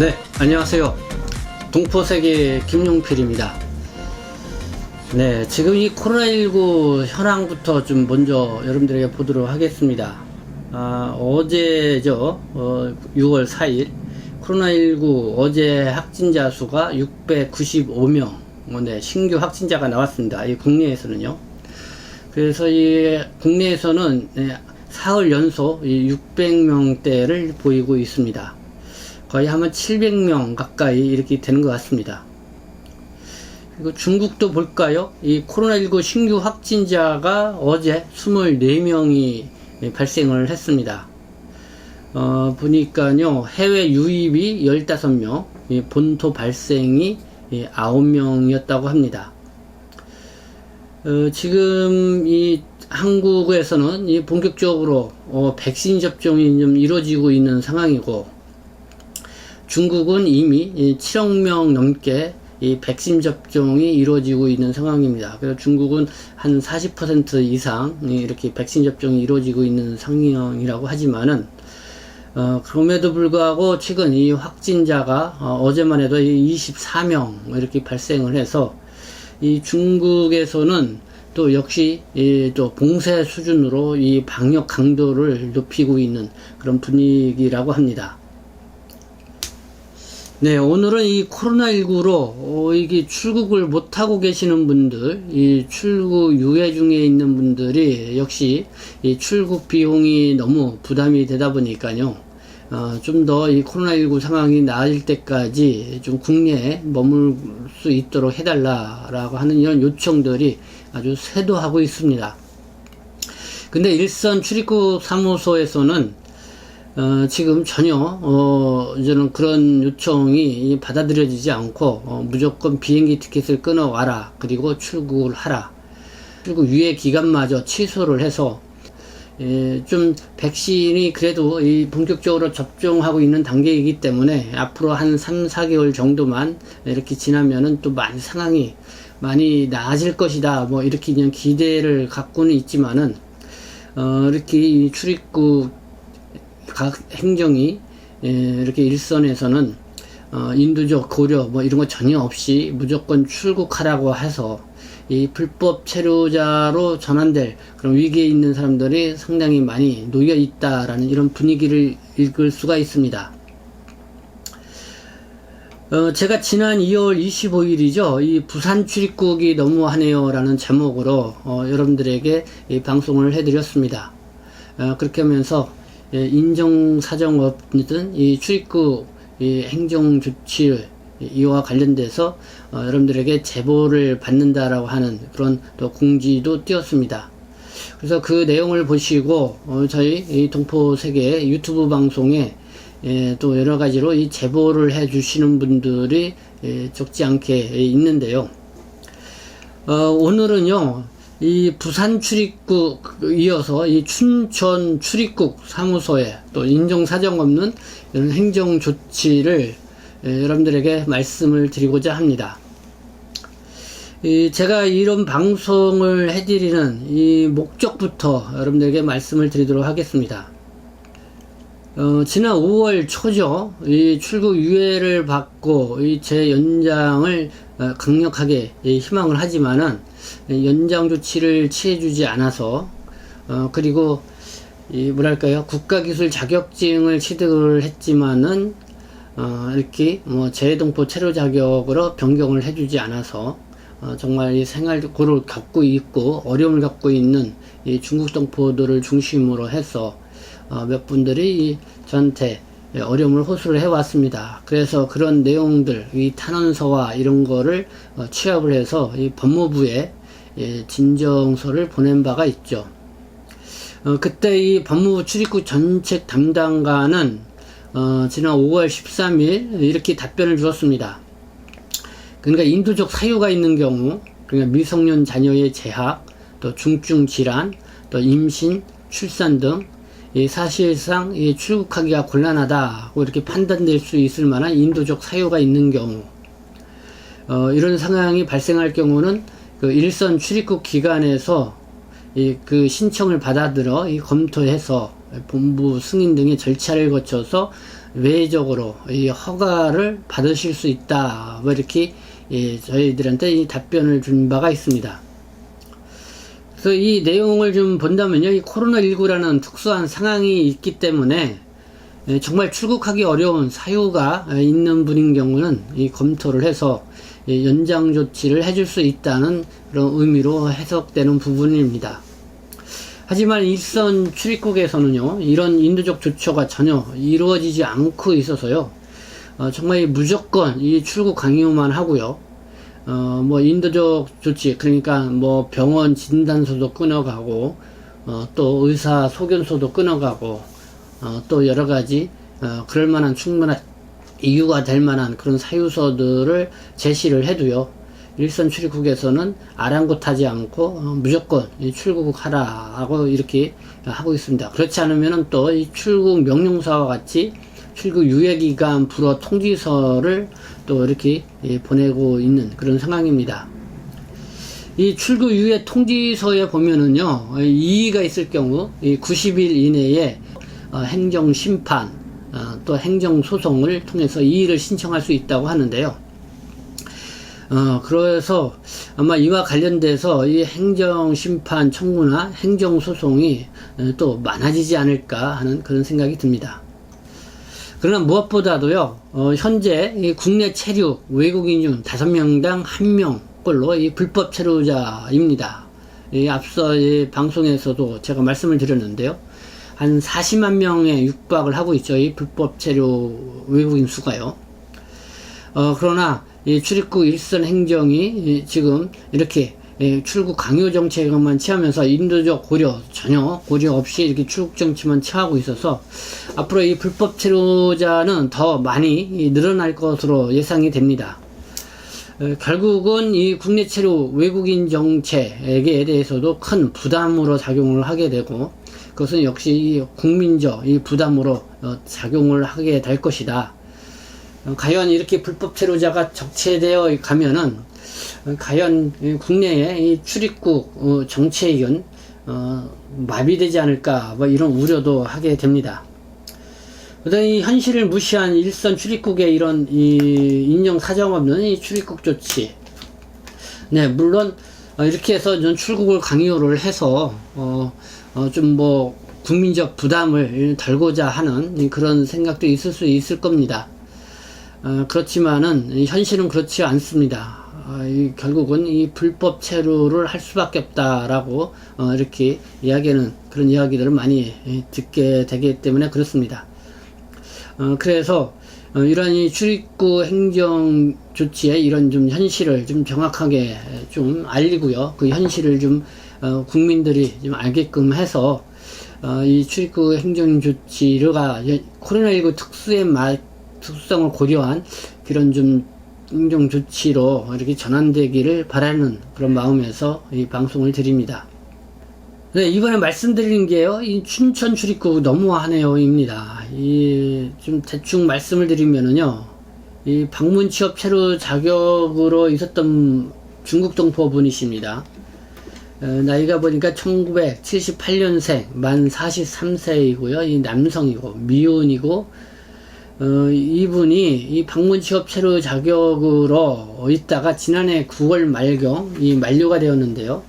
네, 안녕하세요. 동포세계 김용필입니다. 네, 지금 이 코로나19 현황부터 좀 먼저 여러분들에게 보도록 하겠습니다. 어제죠, 6월 4일 코로나19 어제 확진자 수가 695명, 네, 신규 확진자가 나왔습니다. 이 국내에서는요. 그래서 이 국내에서는 사흘 연속 600명대를 보이고 있습니다. 거의 하면 700명 가까이 이렇게 되는 것 같습니다. 그리고 중국도 볼까요? 이 코로나19 신규 확진자가 어제 24명이 발생을 했습니다. 보니까요, 해외 유입이 15명, 본토 발생이 9명이었다고 합니다. 지금 이 한국에서는 본격적으로 백신 접종이 좀 이루어지고 있는 상황이고, 중국은 이미 7억 명 넘게 이 백신 접종이 이루어지고 있는 상황입니다. 그래서 중국은 한 40% 이상 이렇게 백신 접종이 이루어지고 있는 상황이라고 하지만은, 그럼에도 불구하고 최근 이 확진자가 어제만 해도 24명 이렇게 발생을 해서 이 중국에서는 또 역시 또 봉쇄 수준으로 이 방역 강도를 높이고 있는 그런 분위기라고 합니다. 네, 오늘은 이 코로나19로 이게 출국을 못하고 계시는 분들, 이 출국 유예 중에 있는 분들이 역시 이 출국 비용이 너무 부담이 되다 보니까요, 좀 더 이 코로나19 상황이 나아질 때까지 좀 국내에 머물 수 있도록 해달라라고 하는 이런 요청들이 아주 쇄도하고 있습니다. 근데 일선 출입국 사무소에서는 지금 전혀 이제는 그런 요청이 받아들여지지 않고 무조건 비행기 티켓을 끊어와라, 그리고 출국을 하라, 출국 유예 기간마저 취소를 해서 좀 백신이 그래도 본격적으로 접종하고 있는 단계이기 때문에 앞으로 한 3-4개월 정도만 이렇게 지나면은 또 많이 상황이 많이 나아질 것이다, 뭐 이렇게 그냥 기대를 갖고는 있지만은 이렇게 이 출입국 각 행정이 이렇게 일선에서는 인도적 고려 뭐 이런 거 전혀 없이 무조건 출국하라고 해서 이 불법 체류자로 전환될 그런 위기에 있는 사람들이 상당히 많이 놓여 있다라는 이런 분위기를 읽을 수가 있습니다. 제가 지난 2월 25일이죠. 이 부산 출입국이 너무하네요 라는 제목으로 여러분들에게 이 방송을 해드렸습니다. 그렇게 하면서 인정사정업이든 이 출입국 행정조치 이와 관련돼서 여러분들에게 제보를 받는다라고 하는 그런 또 공지도 띄웠습니다. 그래서 그 내용을 보시고 저희 이 동포세계 유튜브 방송에 또 여러가지로 이 제보를 해 주시는 분들이 적지 않게 있는데요. 오늘은요, 이 부산 출입국 이어서 이 춘천 출입국 사무소에 또 인정사정 없는 이런 행정 조치를 여러분들에게 말씀을 드리고자 합니다. 제가 이런 방송을 해드리는 이 목적부터 여러분들에게 말씀을 드리도록 하겠습니다. 지난 5월 초죠. 이 출국 유예를 받고 이 재연장을 강력하게 희망을 하지만은 연장 조치를 취해주지 않아서 그리고 뭐랄까요, 국가기술 자격증을 취득을 했지만은 이렇게 뭐 재동포 체류 자격으로 변경을 해주지 않아서 정말 이 생활고를 겪고 있고 어려움을 겪고 있는 이 중국 동포들을 중심으로 해서 몇 분들이 저한테 어려움을 호소를 해왔습니다. 그래서 그런 내용들, 이 탄원서와 이런 거를 취합을 해서 이 법무부에 진정서를 보낸 바가 있죠. 그때 이 법무부 출입국 정책 담당관은 지난 5월 13일 이렇게 답변을 주었습니다. 그러니까 인도적 사유가 있는 경우, 그러니까 미성년 자녀의 재학, 또 중증 질환, 또 임신, 출산 등 사실상 출국하기가 곤란하다고 이렇게 판단될 수 있을 만한 인도적 사유가 있는 경우, 이런 상황이 발생할 경우는 그 일선 출입국 기관에서 그 신청을 받아들여 검토해서 본부 승인 등의 절차를 거쳐서 외적으로 이 허가를 받으실 수 있다. 뭐 이렇게 저희들한테 이 답변을 준 바가 있습니다. 그래서 이 내용을 좀 본다면요, 이 코로나19라는 특수한 상황이 있기 때문에 정말 출국하기 어려운 사유가 있는 분인 경우는 이 검토를 해서 연장 조치를 해줄 수 있다는 그런 의미로 해석되는 부분입니다. 하지만 일선 출입국에서는요, 이런 인도적 조처가 전혀 이루어지지 않고 있어서요, 정말 무조건 이 출국 강요만 하고요, 뭐 인도적 조치, 그러니까 뭐 병원 진단서도 끊어가고, 또 의사 소견서도 끊어가고, 또 여러 가지 그럴 만한 충분한 이유가 될 만한 그런 사유서들을 제시를 해도요, 일선 출입국에서는 아랑곳하지 않고 무조건 출국하라 하고 이렇게 하고 있습니다. 그렇지 않으면은 또 이 출국 명령서와 같이 출국 유예기간 불허 통지서를 또 이렇게 보내고 있는 그런 상황입니다. 이 출국 유예 통지서에 보면은요, 이의가 있을 경우 90일 이내에 행정심판 또 행정소송을 통해서 이의를 신청할 수 있다고 하는데요. 그래서 아마 이와 관련돼서 이 행정심판 청구나 행정소송이 또 많아지지 않을까 하는 그런 생각이 듭니다. 그러나 무엇보다도요, 현재 이 국내 체류 외국인 중 5명당 1명꼴로 이 불법 체류자입니다. 앞서 방송에서도 제가 말씀을 드렸는데요. 한 40만 명에 육박을 하고 있죠. 이 불법 체류 외국인 수가요. 그러나 이 출입국 일선 행정이 지금 이렇게 출국 강요 정책만 취하면서 인도적 고려 전혀 고려 없이 이렇게 출국 정책만 취하고 있어서 앞으로 이 불법 체류자는 더 많이 늘어날 것으로 예상이 됩니다. 결국은 이 국내 체류 외국인 정책에 대해서도 큰 부담으로 작용을 하게 되고, 그것은 역시 이 국민적 이 부담으로 작용을 하게 될 것이다. 과연 이렇게 불법 체류자가 적체되어 가면은 과연 국내의 이 출입국 정책은 마비되지 않을까, 뭐 이런 우려도 하게 됩니다. 그다음에 이 현실을 무시한 일선 출입국의 이런 인정 사정 없는 이 출입국 조치. 네, 물론 이렇게 해서 좀 출국을 강요를 해서 좀 뭐 국민적 부담을 덜고자 하는 그런 생각도 있을 수 있을 겁니다. 그렇지만은 현실은 그렇지 않습니다. 결국은 이 불법 체류를 할 수밖에 없다라고 이렇게 이야기하는 그런 이야기들을 많이 듣게 되기 때문에 그렇습니다. 그래서 이런 이 출입국 행정 조치의 이런 좀 현실을 좀 정확하게 좀 알리고요, 그 현실을 좀 국민들이 좀 알게끔 해서 이 출입국 행정 조치가 코로나19 특수성을 고려한 그런 좀 행정 조치로 이렇게 전환되기를 바라는 그런 마음에서 이 방송을 드립니다. 네, 이번에 말씀드리는 게요, 이 춘천 출입국 너무하네요입니다. 좀 대충 말씀을 드리면은요, 이 방문 취업 체류 자격으로 있었던 중국 동포분이십니다. 나이가 보니까 1978년생, 만 43세이고요, 이 남성이고, 미혼이고, 이분이 이 방문 취업 체류 자격으로 있다가 지난해 9월 말경 이 만료가 되었는데요.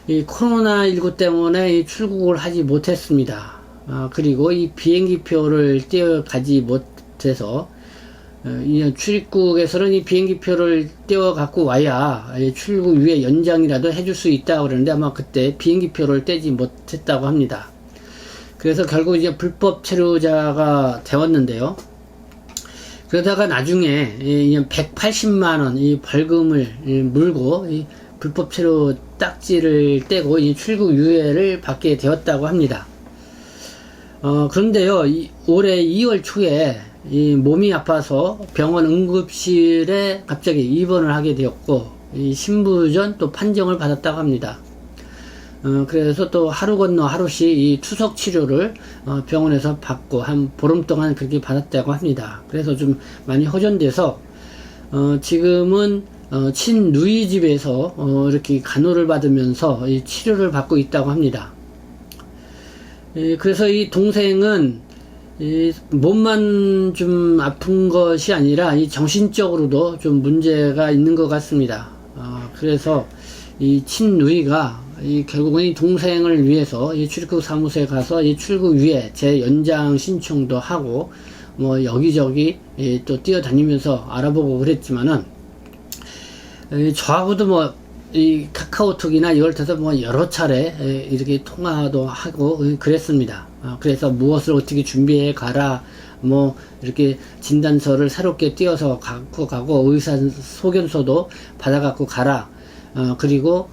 이 코로나19 때문에 이 출국을 하지 못했습니다. 그리고 이 비행기표를 떼어가지 못해서 이 출입국에서는 이 비행기표를 떼어 갖고 와야 출국 유예 연장이라도 해줄 수 있다고 그러는데 아마 그때 비행기표를 떼지 못했다고 합니다. 그래서 결국 이제 불법 체류자가 되었는데요. 그러다가 나중에 180만원 이 벌금을 물고 이 불법 체류 딱지를 떼고 이 출국 유예를 받게 되었다고 합니다. 그런데요, 올해 2월 초에 이 몸이 아파서 병원 응급실에 갑자기 입원을 하게 되었고, 이 신부전 또 판정을 받았다고 합니다. 그래서 또 하루 건너 하루씩 이 투석 치료를 병원에서 받고 한 보름 동안 그렇게 받았다고 합니다. 그래서 좀 많이 호전돼서 지금은 친누이집에서 이렇게 간호를 받으면서 이 치료를 받고 있다고 합니다. 그래서 이 동생은 이 몸만 좀 아픈 것이 아니라 이 정신적으로도 좀 문제가 있는 것 같습니다. 그래서 이 친누이가 결국은 이 동생을 위해서 이 출입국 사무소에 가서 이 출국 유예 재 연장 신청도 하고 뭐 여기저기 또 뛰어다니면서 알아보고 그랬지만은 저하고도 뭐 이 카카오톡이나 이걸 통해서 뭐 여러 차례 이렇게 통화도 하고 그랬습니다. 그래서 무엇을 어떻게 준비해 가라, 뭐 이렇게 진단서를 새롭게 띄어서 갖고 가고 의사 소견서도 받아 갖고 가라, 그리고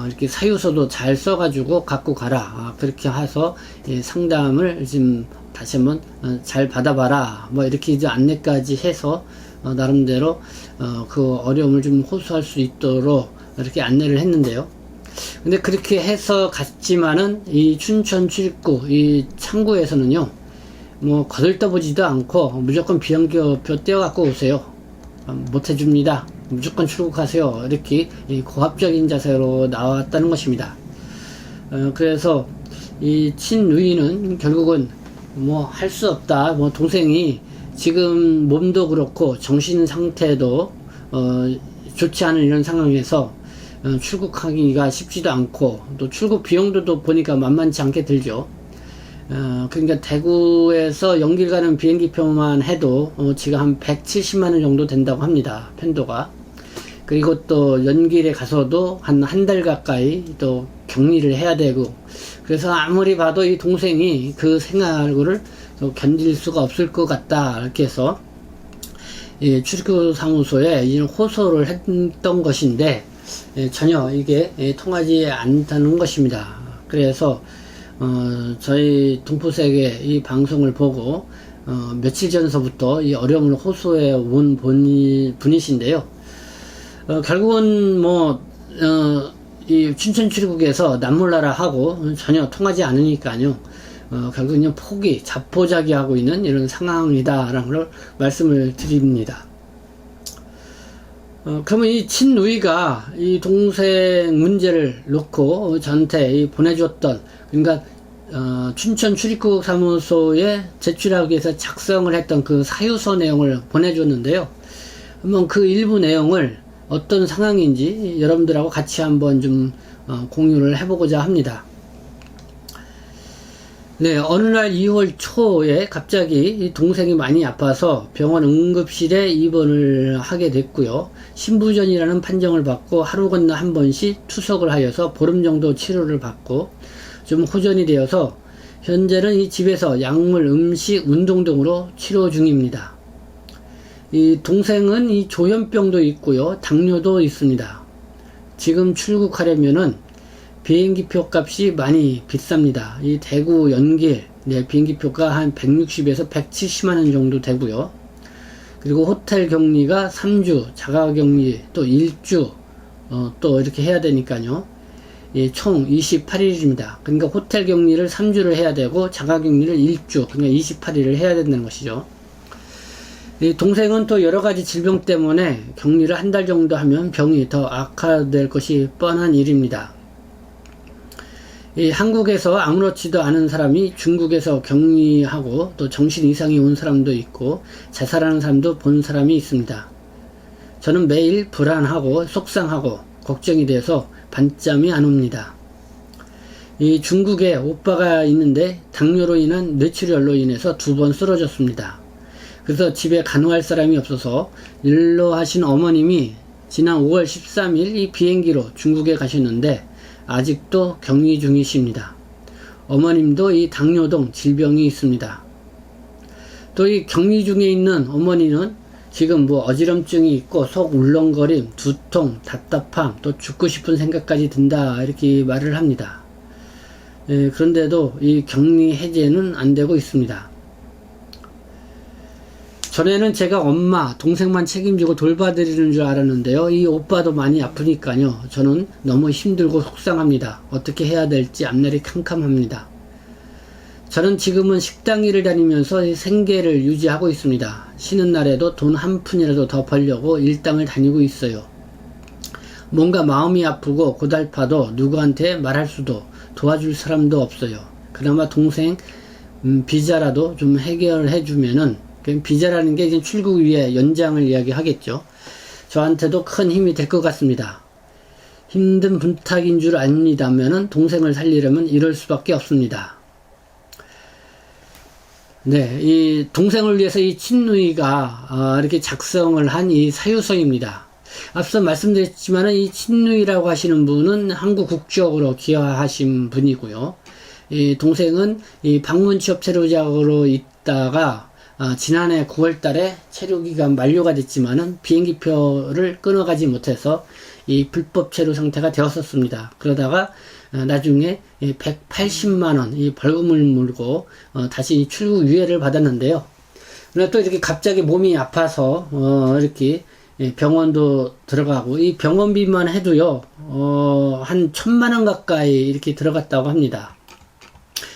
이렇게 사유서도 잘 써가지고 갖고 가라, 그렇게 해서 상담을 지금 다시 한번 잘 받아봐라, 뭐 이렇게 이제 안내까지 해서 나름대로 그 어려움을 좀 호소할 수 있도록 이렇게 안내를 했는데요. 근데 그렇게 해서 갔지만은 이 춘천 출입구 이 창구에서는요, 뭐 거들떠보지도 않고 무조건 비행기표 떼어갖고 오세요, 못 해줍니다, 무조건 출국하세요, 이렇게 고압적인 자세로 나왔다는 것입니다. 그래서 이 친누이는 결국은 뭐 할 수 없다, 뭐 동생이 지금 몸도 그렇고 정신 상태도 좋지 않은 이런 상황에서 출국하기가 쉽지도 않고 또 출국 비용도 보니까 만만치 않게 들죠. 그러니까 대구에서 연길 가는 비행기표만 해도 지금 한 170만원 정도 된다고 합니다, 편도가. 그리고 또 연길에 가서도 한 달 가까이 또 격리를 해야 되고, 그래서 아무리 봐도 이 동생이 그 생활을 견딜 수가 없을 것 같다, 이렇게 해서 출입국 사무소에 호소를 했던 것인데 전혀 이게 통하지 않다는 것입니다. 그래서 저희 동포세계 이 방송을 보고 며칠 전서부터 이 어려움을 호소해 온 분이신데요. 결국은 뭐 이 춘천 출입국에서 남몰라라 하고 전혀 통하지 않으니까요, 결국은 포기, 자포자기하고 있는 이런 상황이다라는 걸 말씀을 드립니다. 그러면 이 친누이가 이 동생 문제를 놓고 저한테 보내줬던, 그러니까 춘천 출입국 사무소에 제출하기 위해서 작성을 했던 그 사유서 내용을 보내줬는데요. 한번 그 일부 내용을 어떤 상황인지 여러분들하고 같이 한번 좀 공유를 해보고자 합니다. 네, 어느 날 2월 초에 갑자기 동생이 많이 아파서 병원 응급실에 입원을 하게 됐고요. 신부전이라는 판정을 받고 하루 건너 한 번씩 투석을 하여서 보름 정도 치료를 받고 좀 호전이 되어서 현재는 이 집에서 약물, 음식, 운동 등으로 치료 중입니다. 이 동생은 이 조현병도 있고요, 당뇨도 있습니다. 지금 출국하려면은 비행기표 값이 많이 비쌉니다. 이 대구 연길 비행기표가 한 160에서 170만원 정도 되고요. 그리고 호텔 격리가 3주, 자가격리 또 1주 또 이렇게 해야 되니까요. 총 28일입니다. 그러니까 호텔 격리를 3주를 해야 되고 자가격리를 1주, 그러니까 28일을 해야 된다는 것이죠. 이 동생은 또 여러가지 질병 때문에 격리를 한 달 정도 하면 병이 더 악화될 것이 뻔한 일입니다. 이 한국에서 아무렇지도 않은 사람이 중국에서 격리하고 또 정신 이상이 온 사람도 있고 자살하는 사람도 본 사람이 있습니다. 저는 매일 불안하고 속상하고 걱정이 돼서 밤잠이 안 옵니다. 이 중국에 오빠가 있는데 당뇨로 인한 뇌출혈로 인해서 2번 쓰러졌습니다. 그래서 집에 간호할 사람이 없어서 일로 하신 어머님이 지난 5월 13일 이 비행기로 중국에 가셨는데 아직도 격리 중이십니다. 어머님도 이 당뇨 등 질병이 있습니다. 또 이 격리 중에 있는 어머니는 지금 뭐 어지럼증이 있고 속 울렁거림, 두통, 답답함, 또 죽고 싶은 생각까지 든다, 이렇게 말을 합니다. 그런데도 이 격리 해제는 안 되고 있습니다. 전에는 제가 엄마, 동생만 책임지고 돌봐드리는 줄 알았는데요. 이 오빠도 많이 아프니까요. 저는 너무 힘들고 속상합니다. 어떻게 해야 될지 앞날이 캄캄합니다. 저는 지금은 식당 일을 다니면서 생계를 유지하고 있습니다. 쉬는 날에도 돈 한 푼이라도 더 벌려고 일당을 다니고 있어요. 뭔가 마음이 아프고 고달파도 누구한테 말할 수도 도와줄 사람도 없어요. 그나마 동생 비자라도 좀 해결해 주면은, 비자라는 게 이제 출국 유예 연장을 이야기하겠죠. 저한테도 큰 힘이 될 것 같습니다. 힘든 부탁인 줄 압니다면은 동생을 살리려면 이럴 수밖에 없습니다. 네, 이 동생을 위해서 이 친누이가 이렇게 작성을 한 이 사유서입니다. 앞서 말씀드렸지만은 이 친누이라고 하시는 분은 한국 국적으로 귀화하신 분이고요. 이 동생은 이 방문 취업 체류자로 있다가 지난해 9월 달에 체류기간 만료가 됐지만은 비행기표를 끊어가지 못해서 이 불법 체류 상태가 되었었습니다. 그러다가 나중에 180만원 이 벌금을 물고 다시 출국 유예를 받았는데요. 그러나 또 이렇게 갑자기 몸이 아파서 이렇게 병원도 들어가고, 이 병원비만 해도요 한 1000만원 가까이 이렇게 들어갔다고 합니다.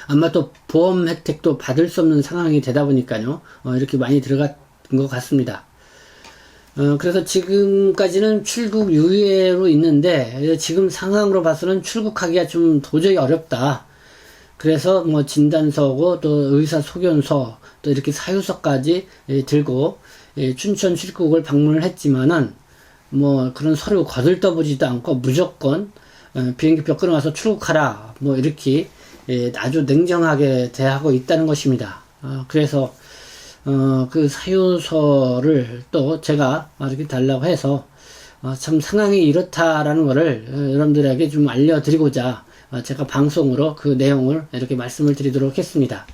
아마 또 보험 혜택도 받을 수 없는 상황이 되다 보니까요 이렇게 많이 들어간 것 같습니다. 그래서 지금까지는 출국 유예로 있는데 지금 상황으로 봐서는 출국하기가 좀 도저히 어렵다. 그래서 뭐 진단서고 또 의사소견서 또 이렇게 사유서까지 들고 춘천 출국을 방문을 했지만은 뭐 그런 서류 거들떠보지도 않고 무조건 비행기표 끊어가서 출국하라 뭐 이렇게 아주 냉정하게 대하고 있다는 것입니다. 그래서 그 사유서를 또 제가 이렇게 달라고 해서 참 상황이 이렇다라는 거를 여러분들에게 좀 알려드리고자 제가 방송으로 그 내용을 이렇게 말씀을 드리도록 했습니다.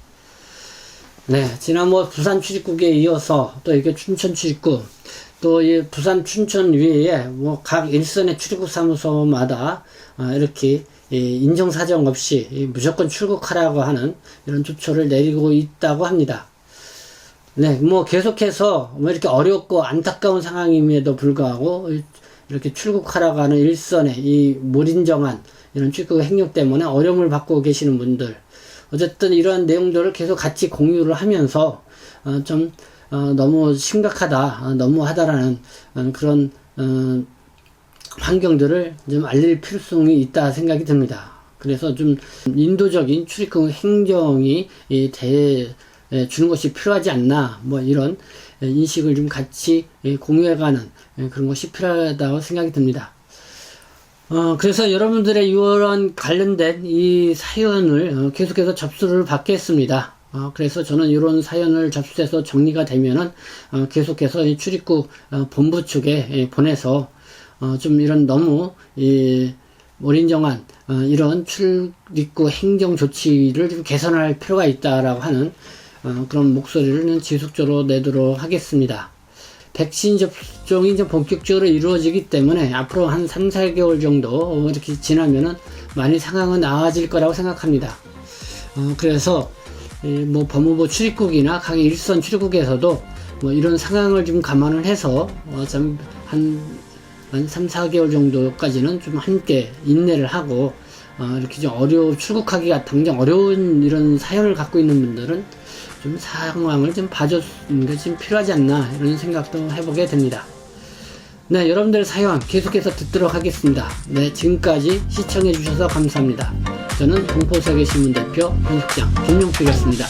네, 지난 뭐 부산 출입국에 이어서 또 이렇게 춘천 출입국, 또 이 부산 춘천 위에 뭐 각 일선의 출입국 사무소마다 이렇게 인정사정 없이 무조건 출국하라고 하는 이런 조처를 내리고 있다고 합니다. 네, 뭐 계속해서 뭐 이렇게 어렵고 안타까운 상황임에도 불구하고 이렇게 출국하라고 하는 일선의 이 몰인정한 이런 출국 행령 때문에 어려움을 받고 계시는 분들, 어쨌든 이러한 내용들을 계속 같이 공유를 하면서 좀 너무 심각하다, 너무하다라는 그런 환경들을 좀 알릴 필요성이 있다 생각이 듭니다. 그래서 좀 인도적인 출입국 행정이 주는 것이 필요하지 않나, 뭐 이런 인식을 좀 같이 공유해가는 그런 것이 필요하다고 생각이 듭니다. 그래서 여러분들의 이런 관련된 이 사연을 계속해서 접수를 받겠습니다. 그래서 저는 이런 사연을 접수해서 정리가 되면은 계속해서 이 출입국 본부 쪽에 보내서 좀 이런 너무 몰인정한 이런 출입국 행정 조치를 좀 개선할 필요가 있다라고 하는 그런 목소리를 지속적으로 내도록 하겠습니다. 백신 접종이 이제 본격적으로 이루어지기 때문에 앞으로 한 3, 4개월 정도 이렇게 지나면은 많이 상황은 나아질 거라고 생각합니다. 그래서 뭐 법무부 출입국이나 각 일선 출입국에서도 뭐 이런 상황을 좀 감안을 해서 좀 한 3, 4개월 정도까지는 좀 함께 인내를 하고 이렇게 좀 출국하기가 당장 어려운 이런 사연을 갖고 있는 분들은 좀 상황을 좀 봐주는 게 좀 필요하지 않나 이런 생각도 해보게 됩니다. 네, 여러분들 사연 계속해서 듣도록 하겠습니다. 네, 지금까지 시청해 주셔서 감사합니다. 저는 동포세계신문 대표 편집장 김용필이었습니다.